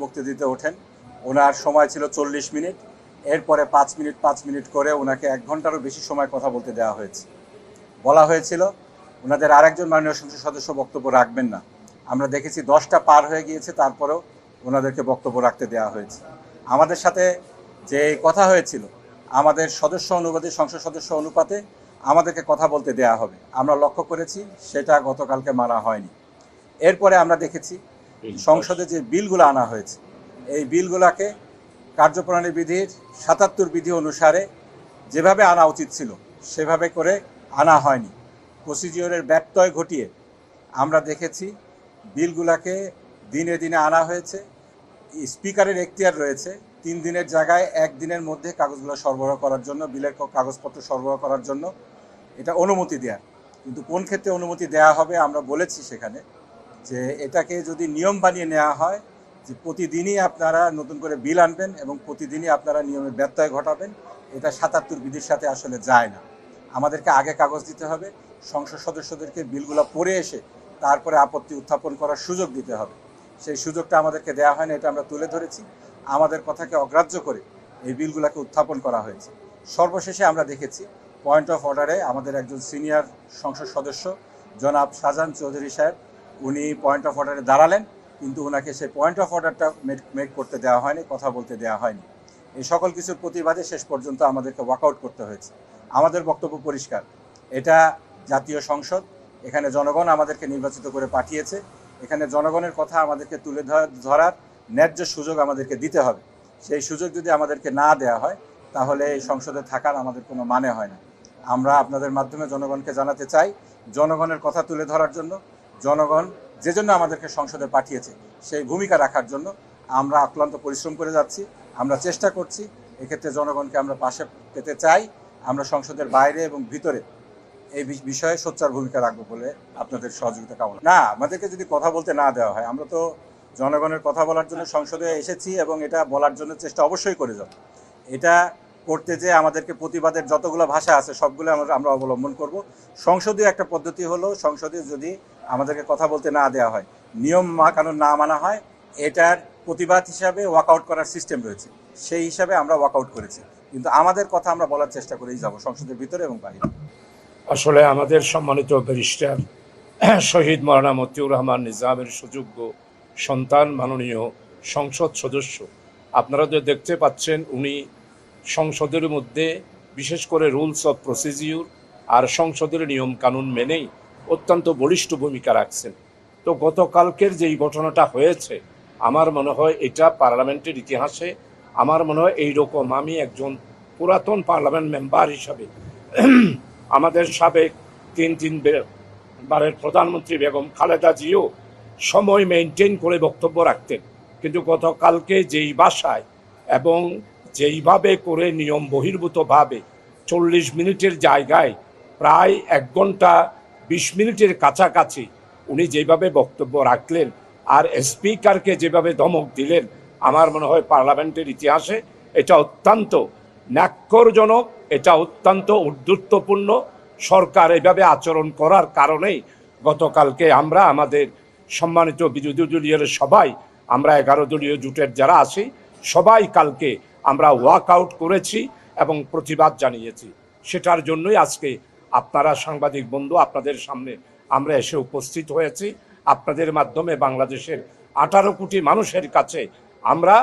বক্তৃতা দিতে ওঠেন। ওনার সময় ছিল 40 মিনিট। এরপরে 5 মিনিট করে ওনাকে 1 ঘন্টারও বেশি সময় কথা বলতে দেওয়া হয়েছে। বলা হয়েছিল ওনাদের আরেকজন মাননীয় সংসদ সদস্য বক্তব্য রাখবেন না। আমরা দেখেছি 10টা পার হয়ে গিয়েছে, তারপরেও ওনাদেরকে বক্তব্য রাখতে দেওয়া হয়েছে। আমাদের সাথে যে কথা হয়েছিল, আমাদের সদস্য অনুপাতে, সংসদ সদস্য অনুপাতে আমাদেরকে কথা বলতে দেওয়া হবে, আমরা লক্ষ্য করেছি সেটা গতকালকে মানা হয়নি। এরপরে আমরা দেখেছি সংসদে যে বিলগুলো আনা হয়েছে, এই বিলগুলোকে কার্যপ্রণালী বিধির 77 বিধি অনুসারে যেভাবে আনা উচিত ছিল সেভাবে করে আনা হয়নি। প্রসিডিওরের ব্যত্যয় ঘটিয়ে আমরা দেখেছি বিলগুলোকে দিনে দিনে আনা হয়েছে। স্পিকারের এখতিয়ার রয়েছে 3 দিনের জায়গায় 1 দিনের মধ্যে কাগজগুলো সরবরাহ করার জন্য, বিলের কাগজপত্র সরবরাহ করার জন্য এটা অনুমতি দেওয়ার। কিন্তু কোন ক্ষেত্রে অনুমতি দেওয়া হবে আমরা বলেছি সেখানে যে এটাকে যদি নিয়ম বানিয়ে নেওয়া হয় যে প্রতিদিনই আপনারা নতুন করে বিল আনবেন এবং প্রতিদিনই আপনারা নিয়মে ব্যত্যয় ঘটাবেন, এটা 77 বিধির সাথে আসলে যায় না। আমাদেরকে আগে কাগজ দিতে হবে, সংসদ সদস্যদেরকে বিলগুলো পড়ে এসে তারপরে আপত্তি উত্থাপন করার সুযোগ দিতে হবে। সেই সুযোগটা আমাদেরকে দেওয়া হয় না, এটা আমরা তুলে ধরেছি। আমাদের কথাকে অগ্রাহ্য করে এই বিলগুলোকে উত্থাপন করা হয়েছে। সর্বশেষে আমরা দেখেছি পয়েন্ট অফ অর্ডারে আমাদের একজন সিনিয়র সংসদ সদস্য জনাব শাহজাহান চৌধুরী সাহেব, উনি পয়েন্ট অফ অর্ডারে দাঁড়ালেন, কিন্তু ওনাকে সেই পয়েন্ট অফ অর্ডারটা মেক করতে দেওয়া হয়নি, কথা বলতে দেওয়া হয়নি। এই সকল কিছুর প্রতিবাদে শেষ পর্যন্ত আমাদেরকে ওয়াকআউট করতে হয়েছে। আমাদের বক্তব্য পরিষ্কার, এটা জাতীয় সংসদ, এখানে জনগণ আমাদেরকে নির্বাচিত করে পাঠিয়েছে, এখানে জনগণের কথা আমাদেরকে তুলে ধরার ন্যায্য সুযোগ আমাদেরকে দিতে হবে। সেই সুযোগ যদি আমাদেরকে না দেওয়া হয় তাহলে এই সংসদে থাকার আমাদের কোনো মানে হয় না। আমরা আপনাদের মাধ্যমে জনগণকে জানাতে চাই, জনগণের কথা তুলে ধরার জন্য, জনগণ যে জন্য আমাদেরকে সংসদে পাঠিয়েছে সেই ভূমিকা রাখার জন্য আমরা অক্লান্ত পরিশ্রম করে যাচ্ছি। আমরা চেষ্টা করছি, এক্ষেত্রে জনগণকে আমরা পাশে পেতে চাই। আমরা সংসদের বাইরে এবং ভিতরে এই বিষয়ে সোচ্চার ভূমিকা রাখবো বলে আপনাদের সহযোগিতা কামনা। না, আমাদেরকে যদি কথা বলতে না দেওয়া হয়, আমরা তো জনগণের কথা বলার জন্য সংসদে এসেছি এবং এটা বলার জন্য চেষ্টা অবশ্যই করে যাব। এটা করতে যে আমাদেরকে প্রতিবাদের যতগুলো ভাষা আছে সবগুলো আমরা অবলম্বন করব। সংসদীয় একটা পদ্ধতি হলো, সংসদে যদি আমাদেরকে কথা বলতে না দেওয়া হয়, নিয়ম কানুন না মানা হয়, এটার প্রতিবাদ হিসাবে ওয়াকআউট করার সিস্টেম রয়েছে, সেই হিসাবে আমরা ওয়াকআউট করেছি। কিন্তু আমাদের কথা আমরা বলার চেষ্টা করেই যাব সংসদের ভিতরে এবং বাইরে। আসলে আমাদের সম্মানিত ব্যারিস্টার শহীদ মাওলানা মতিউর রহমান নিজামের সুযোগ্য সন্তান মাননীয় সংসদ সদস্য, আপনারা যে দেখতে পাচ্ছেন উনি সংসদের মধ্যে বিশেষ করে রুলস অফ প্রসিডিউর আর সংসদের নিয়ম কানুন মেনেই অত্যন্ত বলিষ্ঠ ভূমিকা রাখছেন। তো গতকালকের যেই ঘটনাটা হয়েছে, আমার মনে হয় এটা পার্লামেন্টের ইতিহাসে, আমার মনে হয় এইরকম, আমি একজন পুরাতন পার্লামেন্ট মেম্বার হিসাবে আমাদের সাবেক তিনবারের প্রধানমন্ত্রী বেগম খালেদা জিও সময় মেনটেন করে বক্তব্য রাখতেন, কিন্তু গতকালকে যেই ভাষায় এবং যেইভাবে করে নিয়ম বহির্ভূতভাবে 40 মিনিটের জায়গায় প্রায় 1 ঘন্টা 20 মিনিটের কাছাকাছি উনি যেভাবে বক্তব্য রাখলেন আর স্পিকারকে যেভাবে ধমক দিলেন, আমার মনে হয় পার্লামেন্টের ইতিহাসে এটা অত্যন্ত ন্যাক্কারজনক, এটা অত্যন্ত ঔদ্ধত্যপূর্ণ। সরকার এভাবে আচরণ করার কারণেই গতকালকে আমরা আমাদের সম্মানিত বিরোধী দলীয় সবাই, আমরা 11 দলীয় জোটের যারা আছি সবাই কালকে আমরা ওয়াকআউট করেছি এবং প্রতিবাদ জানিয়েছি। সেটার জন্যই আজকে আপনারা সাংবাদিক বন্ধু, আপনাদের সামনে আমরা এসে উপস্থিত হয়েছি। আপনাদের মাধ্যমে বাংলাদেশের 18 কোটি মানুষের কাছে আমরা